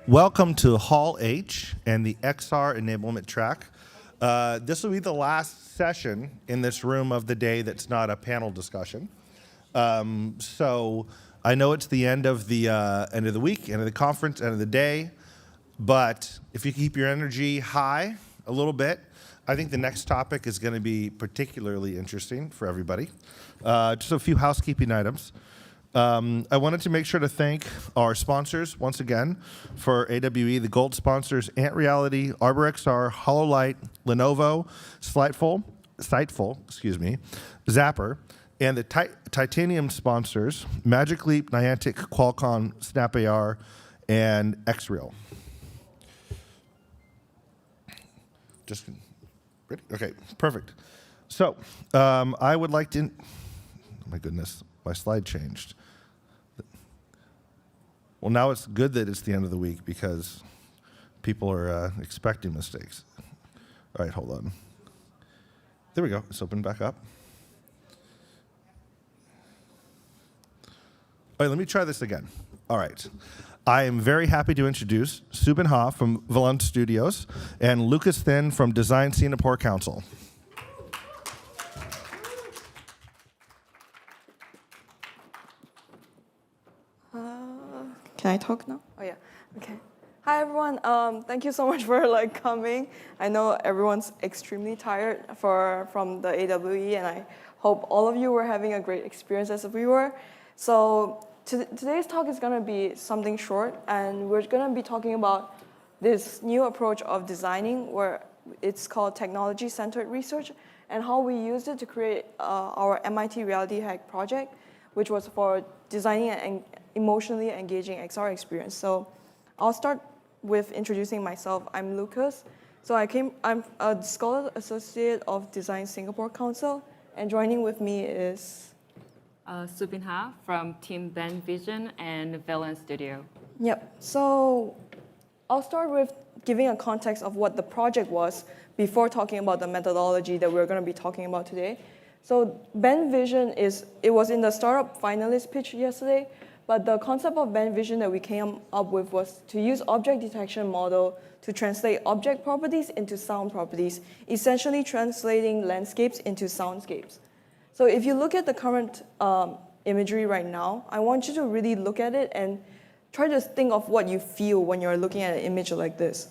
Welcome to Hall H and the XR enablement track. This will be the last session in this room of the day that's not a panel discussion. So I know it's the end of the week, end of the conference, end of the day, but if you keep your energy high a little bit, I think the next topic is going to be particularly interesting for everybody. Just a few housekeeping items. I wanted to make sure to thank our sponsors once again for AWE, the gold sponsors, Ant Reality, Arbor XR, HoloLight, Lenovo, Sightful, Zapper, and the titanium sponsors, Magic Leap, Niantic, Qualcomm, Snap AR, and XReal. Just ready? Okay, perfect. So I would like to, oh my goodness, my slide changed. Well, now it's good that it's the end of the week because people are expecting mistakes. All right, hold on. There we go. It's opened back up. All right, let me try this again. All right. I am very happy to introduce Subin Ha from Valence Studios and Lucas Thin from Design Singapore Council. Can I talk now? Oh yeah, okay. Hi everyone, thank you so much for coming. I know everyone's extremely tired from the AWE, and I hope all of you were having a great experience as we were. So today's talk is gonna be something short, and we're gonna be talking about this new approach of designing where it's called technology-centered research, and how we used it to create our MIT Reality Hack project, which was for designing an emotionally engaging XR experience. So I'll start with introducing myself. I'm Lucas. So I'm a Scholar Associate of Design Singapore Council, and joining with me is Subin Ha from Team BenVision and Valence Studio. Yep. So I'll start with giving a context of what the project was before talking about the methodology that we're going to be talking about today. So BenVision it was in the startup finalist pitch yesterday, but the concept of BenVision that we came up with was to use object detection model to translate object properties into sound properties, essentially translating landscapes into soundscapes. So if you look at the current imagery right now, I want you to really look at it and try to think of what you feel when you're looking at an image like this.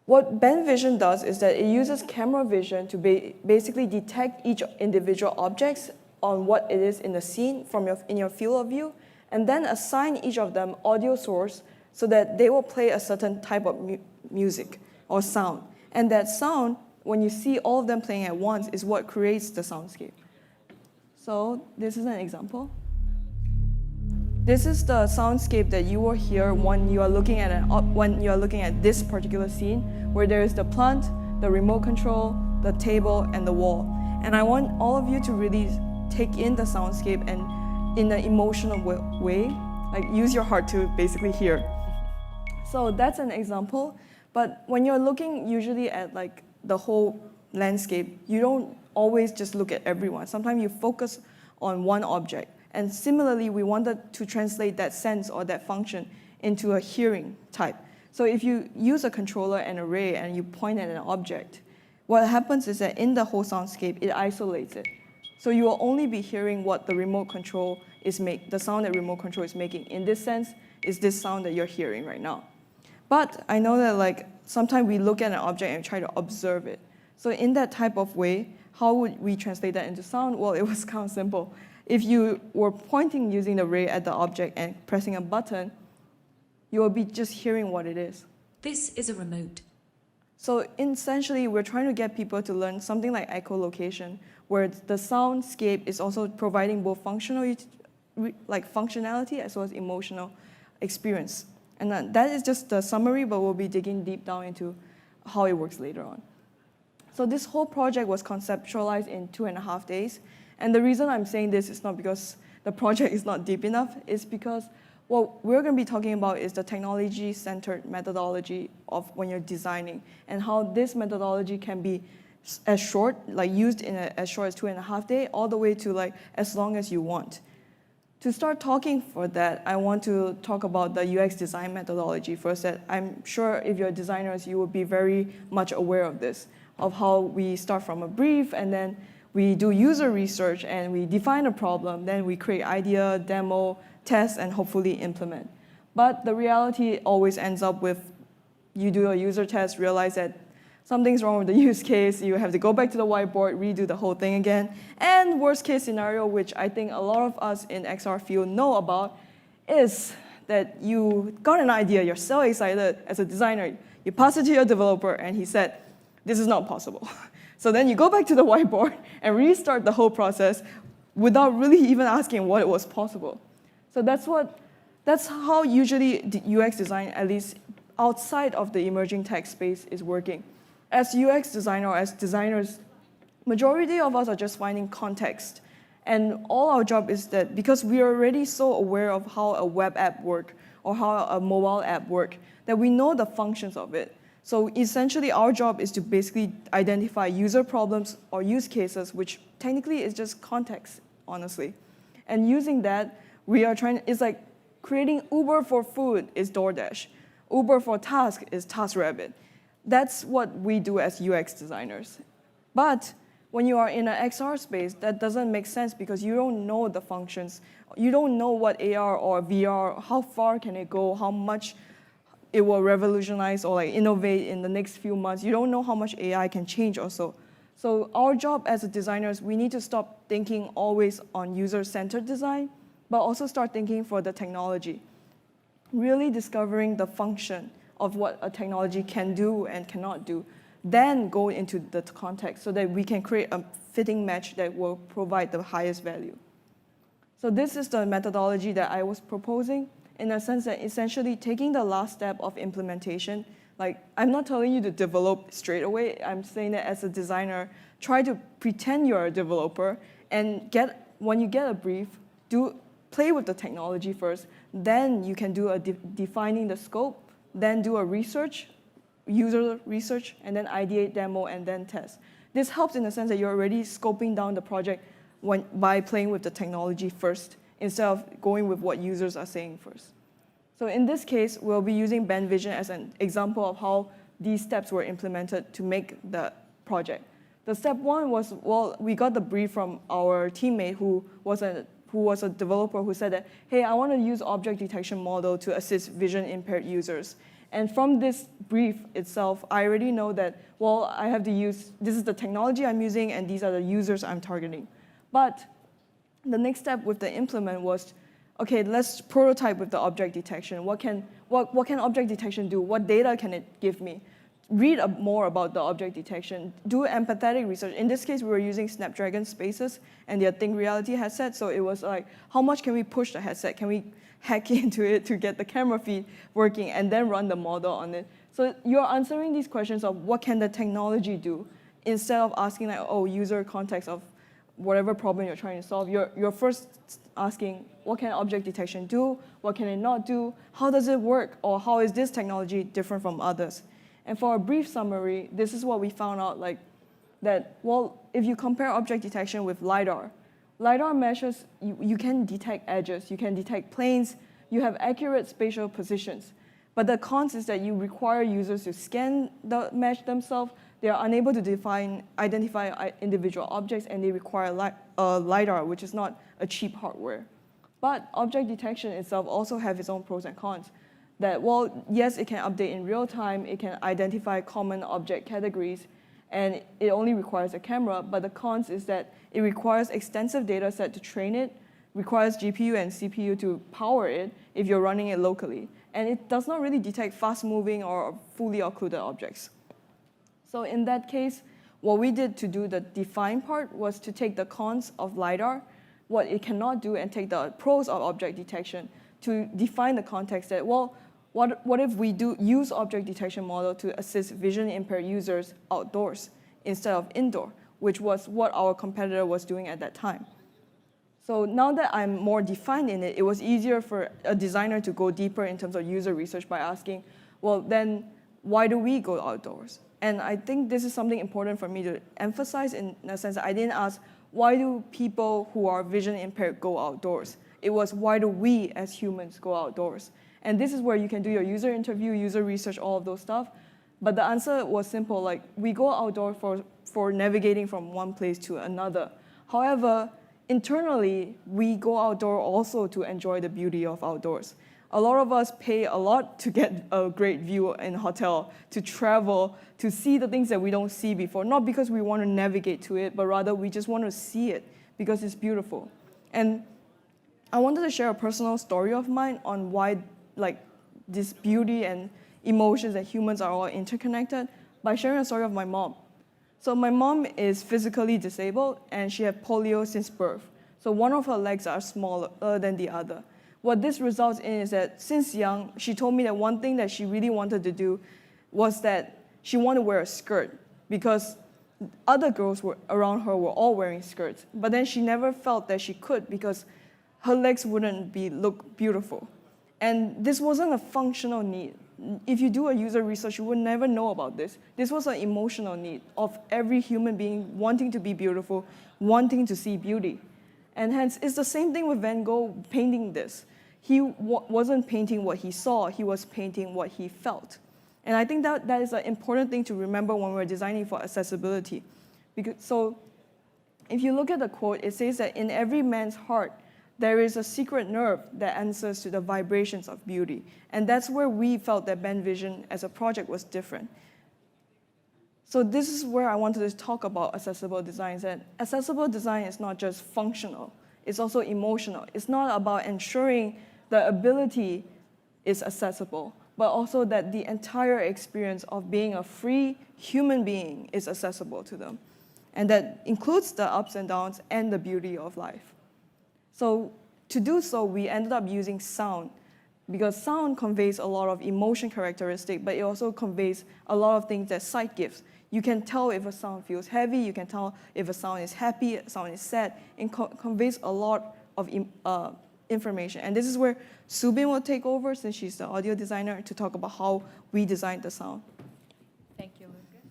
What BenVision does is that it uses camera vision to basically detect each individual objects on what it is in the scene in your field of view, and then assign each of them audio source so that they will play a certain type of music or sound. And that sound, when you see all of them playing at once, is what creates the soundscape. So this is an example. This is the soundscape that you will hear when you are looking at this particular scene, where there is the plant, the remote control, the table, and the wall. And I want all of you to really take in the soundscape and in an emotional way, use your heart to basically hear. So that's an example. But when you're looking usually at the whole landscape, you don't always just look at everyone. Sometimes you focus on one object. And similarly, we wanted to translate that sense or that function into a hearing type. So if you use a controller and array and you point at an object, what happens is that in the whole soundscape, it isolates it. So you will only be hearing what the remote control the sound that remote control is making. In this sense, is this sound that you're hearing right now. But I know that sometimes we look at an object and try to observe it. So in that type of way, how would we translate that into sound? Well, it was kind of simple. If you were pointing using the ray at the object and pressing a button, you will be just hearing what it is. This is a remote. So essentially, we're trying to get people to learn something like echolocation, where the soundscape is also providing both functionality as well as emotional experience. And that is just the summary, but we'll be digging deep down into how it works later on. So this whole project was conceptualized in 2.5 days. And the reason I'm saying this is not because the project is not deep enough, it's because what we're going to be talking about is the technology-centered methodology of when you're designing, and how this methodology can be as short, used in as short as 2.5 days, all the way to as long as you want. To start talking for that, I want to talk about the UX design methodology first. That I'm sure if you're designers, you will be very much aware of this, of how we start from a brief, and then we do user research, and we define a problem, then we create idea, demo, test, and hopefully implement. But the reality always ends up with you do a user test, realize that something's wrong with the use case, you have to go back to the whiteboard, redo the whole thing again. And worst case scenario, which I think a lot of us in XR field know about, is that you got an idea, you're so excited as a designer, you pass it to your developer, and he said, this is not possible. So then you go back to the whiteboard and restart the whole process without really even asking what it was possible. So that's how usually the UX design, at least outside of the emerging tech space, is working. As UX designer, or as designers, majority of us are just finding context. And all our job is that because we are already so aware of how a web app works or how a mobile app works, that we know the functions of it. So essentially, our job is to basically identify user problems or use cases, which technically is just context, honestly. And using that, we are trying, it's like creating Uber for food is DoorDash. Uber for task is TaskRabbit. That's what we do as UX designers. But when you are in an XR space, that doesn't make sense because you don't know the functions. You don't know what AR or VR, how far can it go, how much it will revolutionize or like innovate in the next few months. You don't know how much AI can change also. So our job as a designers, we need to stop thinking always on user-centered design, but also start thinking for the technology. Really discovering the function of what a technology can do and cannot do, then go into the context so that we can create a fitting match that will provide the highest value. So this is the methodology that I was proposing, in a sense that essentially taking the last step of implementation. Like, I'm not telling you to develop straight away. I'm saying that as a designer, try to pretend you're a developer and when you get a brief, play with the technology first. Then you can do defining the scope, then do a research, user research, and then ideate, demo, and then test. This helps in the sense that you're already scoping down the project by playing with the technology first, instead of going with what users are saying first. So in this case, we'll be using BenVision as an example of how these steps were implemented to make the project. The step one was, well, we got the brief from our teammate who was a developer who said that, hey, I want to use object detection model to assist vision-impaired users. And from this brief itself, I already know that, well, I have to use, this is the technology I'm using, and these are the users I'm targeting. But the next step with the implement was, okay, let's prototype with the object detection. What can object detection do? What data can it give me? Read more about the object detection. Do empathetic research. In this case, we were using Snapdragon Spaces and their Think Reality headset. So it was like, how much can we push the headset? Can we hack into it to get the camera feed working and then run the model on it? So you're answering these questions of what can the technology do, instead of asking like, oh, user context of whatever problem you're trying to solve. You're first asking, what can object detection do? What can it not do? How does it work? Or how is this technology different from others? And for a brief summary, this is what we found out, like that, well, if you compare object detection with LiDAR measures, you can detect edges, you can detect planes, you have accurate spatial positions. But the cons is that you require users to scan the mesh themselves. They are unable to identify individual objects, and they require LiDAR, which is not a cheap hardware. But object detection itself also has its own pros and cons. That, well, yes, it can update in real time, it can identify common object categories, and it only requires a camera, but the cons is that it requires extensive data set to train it, requires GPU and CPU to power it if you're running it locally, and it does not really detect fast-moving or fully occluded objects. So in that case, what we did to do the define part was to take the cons of LiDAR, what it cannot do, and take the pros of object detection to define the context that, well, what if we do use object detection model to assist vision-impaired users outdoors instead of indoor, which was what our competitor was doing at that time. So now that I'm more defined in it, it was easier for a designer to go deeper in terms of user research by asking, well, then why do we go outdoors? And I think this is something important for me to emphasize in a sense that I didn't ask, why do people who are vision impaired go outdoors? It was, why do we as humans go outdoors? And this is where you can do your user interview, user research, all of those stuff. But the answer was simple, like, we go outdoor for navigating from one place to another. However, internally, we go outdoor also to enjoy the beauty of outdoors. A lot of us pay a lot to get a great view in a hotel, to travel, to see the things that we don't see before, not because we want to navigate to it, but rather we just want to see it because it's beautiful. And I wanted to share a personal story of mine on why this beauty and emotions that humans are all interconnected by sharing a story of my mom. So my mom is physically disabled, and she had polio since birth. So one of her legs are smaller than the other. What this results in is that since young, she told me that one thing that she really wanted to do was that she wanted to wear a skirt because other girls around her were all wearing skirts. But then she never felt that she could because her legs wouldn't look beautiful. And this wasn't a functional need. If you do a user research, you would never know about this. This was an emotional need of every human being wanting to be beautiful, wanting to see beauty. And hence, it's the same thing with Van Gogh painting this. He wasn't painting what he saw, he was painting what he felt. And I think that is an important thing to remember when we're designing for accessibility. So if you look at the quote, it says that in every man's heart, there is a secret nerve that answers to the vibrations of beauty. And that's where we felt that BenVision as a project was different. So this is where I wanted to talk about accessible design. That accessible design is not just functional, it's also emotional. It's not about ensuring the ability is accessible, but also that the entire experience of being a free human being is accessible to them. And that includes the ups and downs and the beauty of life. So to do so, we ended up using sound, because sound conveys a lot of emotion characteristic, but it also conveys a lot of things that sight gives. You can tell if a sound feels heavy, you can tell if a sound is happy, a sound is sad. It conveys a lot of information. And this is where Subin will take over, since she's the audio designer, to talk about how we designed the sound. Thank you, Lucas.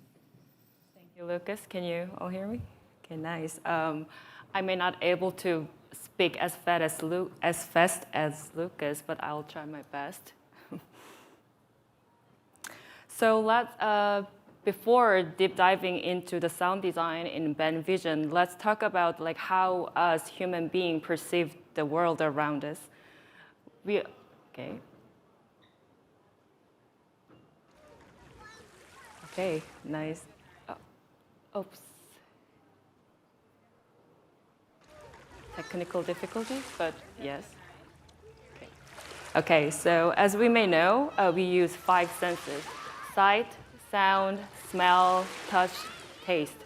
Thank you, Lucas. Can you all hear me? Okay, nice. I may not able to speak as fast as Lucas, but I'll try my best. So before deep diving into the sound design in BenVision, let's talk about how us human beings perceive the world around us. Okay, nice. Oops. Technical difficulties, but yes. Okay, so as we may know, we use 5 senses: sight, sound, smell, touch, taste.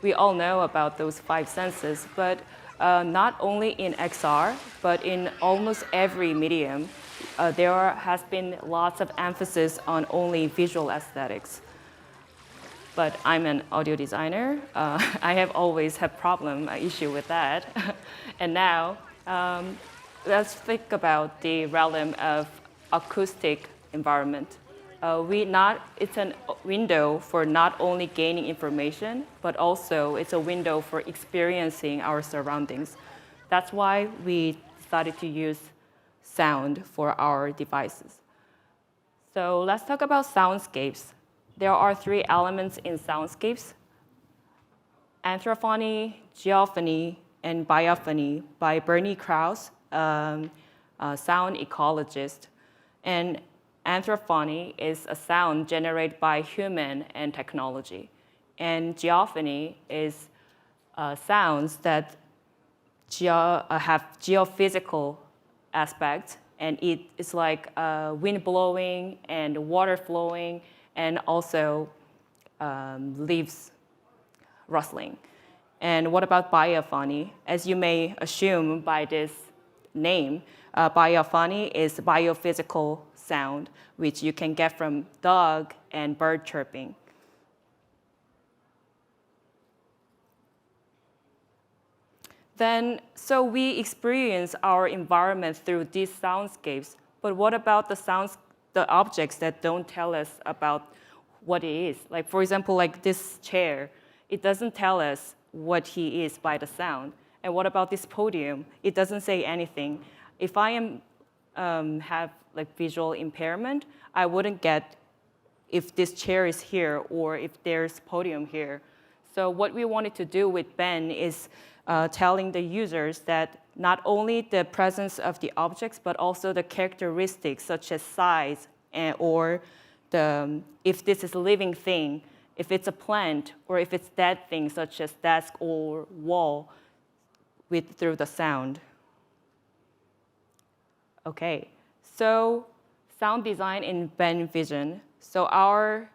We all know about those 5 senses, but not only in XR, but in almost every medium, there has been lots of emphasis on only visual aesthetics. But I'm an audio designer. I have always had issue with that. And now, let's think about the realm of acoustic environment. It's a window for not only gaining information, but also it's a window for experiencing our surroundings. That's why we decided to use sound for our devices. So let's talk about soundscapes. There are 3 elements in soundscapes: anthrophony, geophony, and biophony by Bernie Krause, a sound ecologist. And anthrophony is a sound generated by human and technology. And geophony is sounds that have geophysical aspects, and it is like wind blowing and water flowing, and also leaves rustling. And what about biophony? As you may assume by this name, biophony is biophysical sound, which you can get from dog and bird chirping. So we experience our environment through these soundscapes, but what about the objects that don't tell us about what it is? Like, for example, like this chair, it doesn't tell us what he is by the sound. And what about this podium? It doesn't say anything. If I have like visual impairment, I wouldn't get if this chair is here or if there's podium here. So what we wanted to do with Ben is telling the users that not only the presence of the objects, but also the characteristics such as size or if this is a living thing, if it's a plant, or if it's dead thing such as desk or wall through the sound. Okay, so sound design in BenVision. So our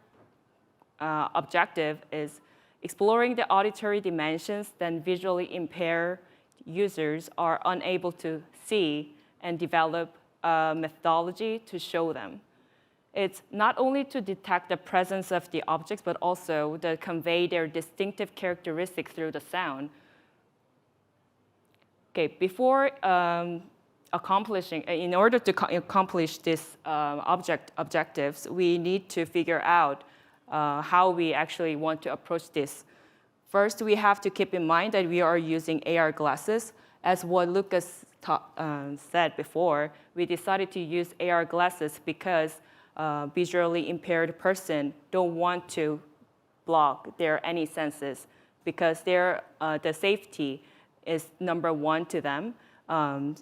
objective is exploring the auditory dimensions that visually impaired users are unable to see and develop a methodology to show them. It's not only to detect the presence of the objects, but also to convey their distinctive characteristics through the sound. Okay, before in order to accomplish these objectives, we need to figure out how we actually want to approach this. First, we have to keep in mind that we are using AR glasses. As what Lucas said before, we decided to use AR glasses because visually impaired person don't want to block their any senses because the safety is number one to them.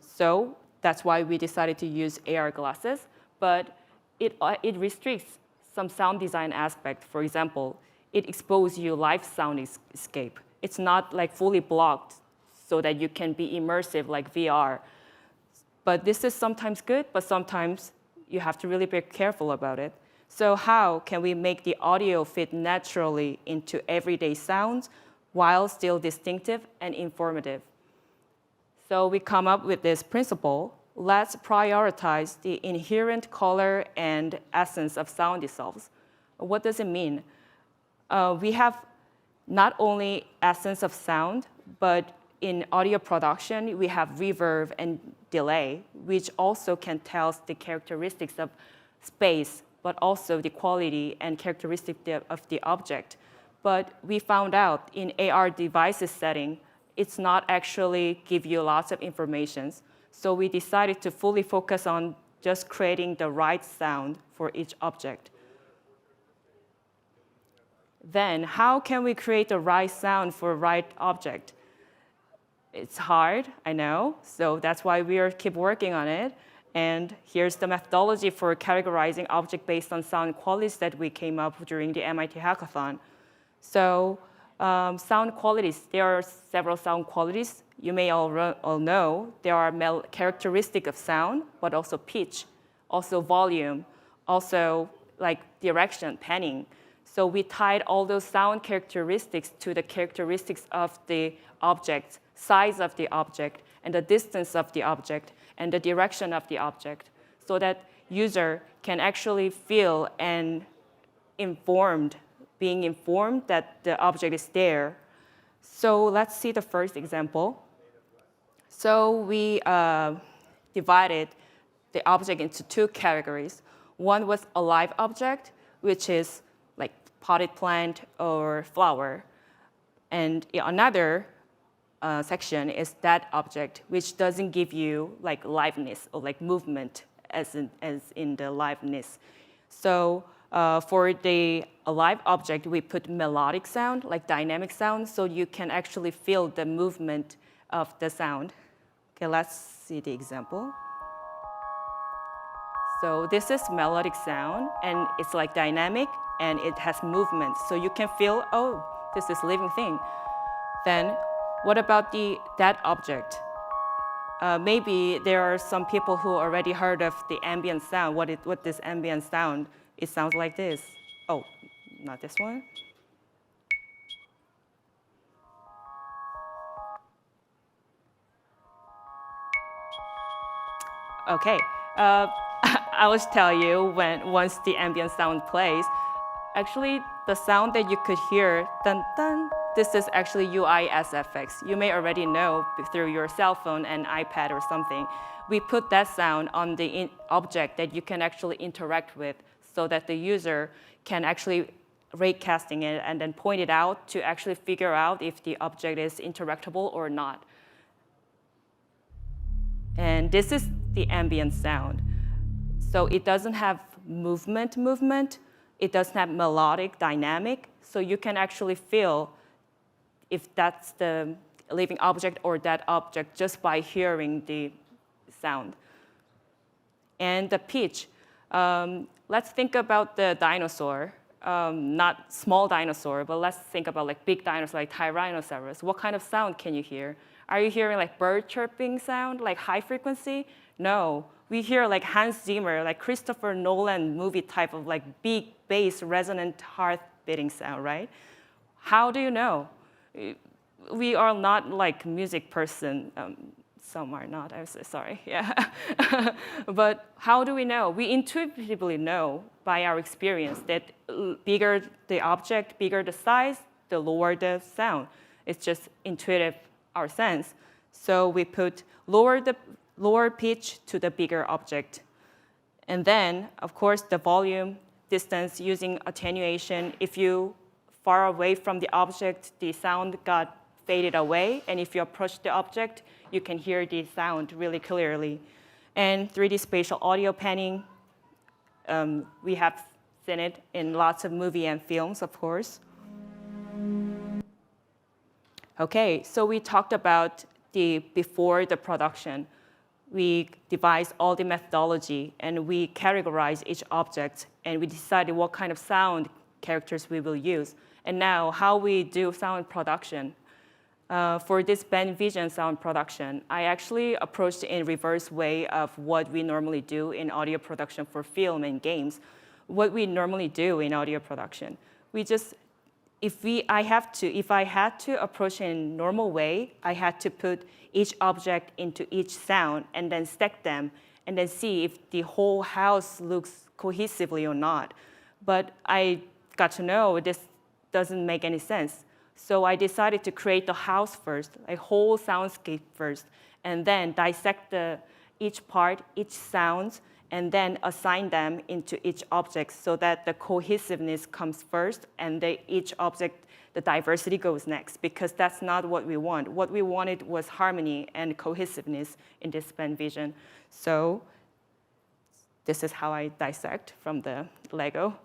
So that's why we decided to use AR glasses, but it restricts some sound design aspect. For example, it exposes you live sound escape. It's not like fully blocked so that you can be immersive like VR. But this is sometimes good, but sometimes you have to really be careful about it. So how can we make the audio fit naturally into everyday sounds while still distinctive and informative? So we come up with this principle. Let's prioritize the inherent color and essence of sound itself. What does it mean? We have not only essence of sound, but in audio production, we have reverb and delay, which also can tell the characteristics of space, but also the quality and characteristic of the object. But we found out in AR devices setting, it's not actually give you lots of information. So we decided to fully focus on just creating the right sound for each object. Then how can we create the right sound for the right object? It's hard, I know, so that's why we keep working on it. And here's the methodology for categorizing object based on sound qualities that we came up with during the MIT hackathon. So sound qualities, there are several sound qualities. You may all know there are characteristic of sound, but also pitch, also volume, also like direction, panning. So we tied all those sound characteristics to the characteristics of the object, size of the object, and the distance of the object, and the direction of the object, so that user can actually feel and being informed that the object is there. So let's see the first example. So we divided the object into two categories. One was a live object, which is like potted plant or flower. And another section is that object, which doesn't give you like liveness or like movement as in the liveness. So for the live object, we put melodic sound, like dynamic sound, so you can actually feel the movement of the sound. Okay, let's see the example. So this is melodic sound, and it's like dynamic, and it has movement, so you can feel, oh, this is living thing. Then what about that object? Maybe there are some people who already heard of the ambient sound. What this ambient sound? It sounds like this. Oh, not this one. Okay, I will tell you once the ambient sound plays. Actually, the sound that you could hear, dun dun. This is actually UI SFX. You may already know through your cell phone and iPad or something. We put that sound on the object that you can actually interact with so that the user can actually raycasting it and then point it out to actually figure out if the object is interactable or not. And this is the ambient sound. So it doesn't have movement. It doesn't have melodic dynamic. So you can actually feel if that's the living object or that object just by hearing the sound. And the pitch. Let's think about the dinosaur. Not small dinosaur, but let's think about like big dinosaur, like Tyrannosaurus. What kind of sound can you hear? Are you hearing like bird chirping sound, like high frequency? No, we hear like Hans Zimmer, like Christopher Nolan movie type of like big bass resonant heart beating sound, right? How do you know? We are not like music person. Some are not, I'm so sorry, yeah. But how do we know? We intuitively know by our experience that bigger the object, bigger the size, the lower the sound. It's just intuitive, our sense. So we put lower pitch to the bigger object. And then, of course, the volume, distance using attenuation. If you far away from the object, the sound got faded away. And if you approach the object, you can hear the sound really clearly. And 3D spatial audio panning, we have seen it in lots of movies and films, of course. Okay, so we talked about before the production. We devised all the methodology, and we categorized each object, and we decided what kind of sound characters we will use. And now, how we do sound production. For this BenVision sound production, I actually approached in reverse way of what we normally do in audio production for film and games. What we normally do in audio production, we just, if I had to approach in normal way, I had to put each object into each sound and then stack them and then see if the whole house looks cohesively or not. But I got to know this doesn't make any sense. So I decided to create the house first, a whole soundscape first, and then dissect each part, each sound, and then assign them into each object so that the cohesiveness comes first, and each object, the diversity goes next, because that's not what we want. What we wanted was harmony and cohesiveness in this BenVision. So this is how I dissect from the Lego.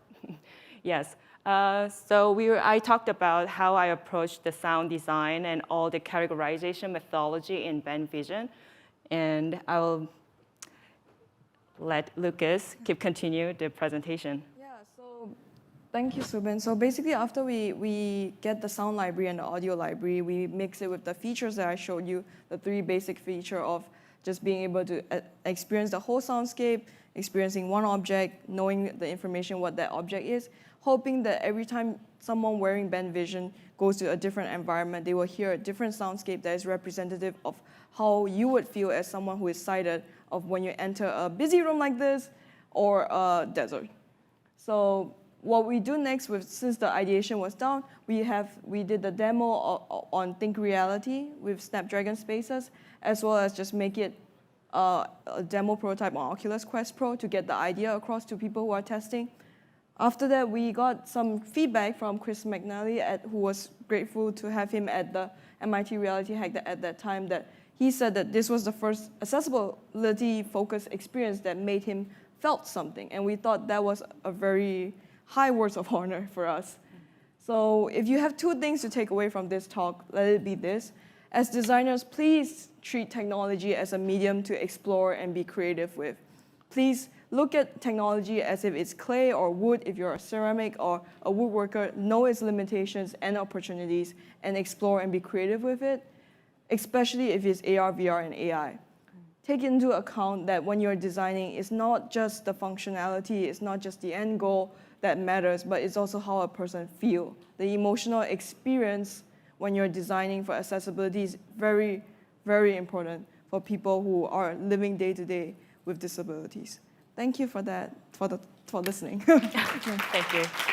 Yes. So I talked about how I approached the sound design and all the categorization methodology in BenVision. And I'll let Lucas continue the presentation. Yeah, so thank you, Subin. So basically, after we get the sound library and the audio library, we mix it with the features that I showed you, the 3 basic features of just being able to experience the whole soundscape, experiencing one object, knowing the information what that object is, hoping that every time someone wearing BenVision goes to a different environment, they will hear a different soundscape that is representative of how you would feel as someone who is sighted of when you enter a busy room like this or a desert. So what we do next, since the ideation was done, we did the demo on Think Reality with Snapdragon Spaces, as well as just make it a demo prototype on Oculus Quest Pro to get the idea across to people who are testing. After that, we got some feedback from Chris McNally, who was grateful to have him at the MIT Reality Hack at that time, that he said that this was the first accessibility-focused experience that made him felt something. And we thought that was a very high words of honor for us. So if you have 2 things to take away from this talk, let it be this. As designers, please treat technology as a medium to explore and be creative with. Please look at technology as if it's clay or wood if you're a ceramic or a woodworker. Know its limitations and opportunities and explore and be creative with it, especially if it's AR, VR, and AI. Take into account that when you're designing, it's not just the functionality, it's not just the end goal that matters, but it's also how a person feels. The emotional experience when you're designing for accessibility is very, very important for people who are living day to day with disabilities. Thank you for that, for listening. Thank you.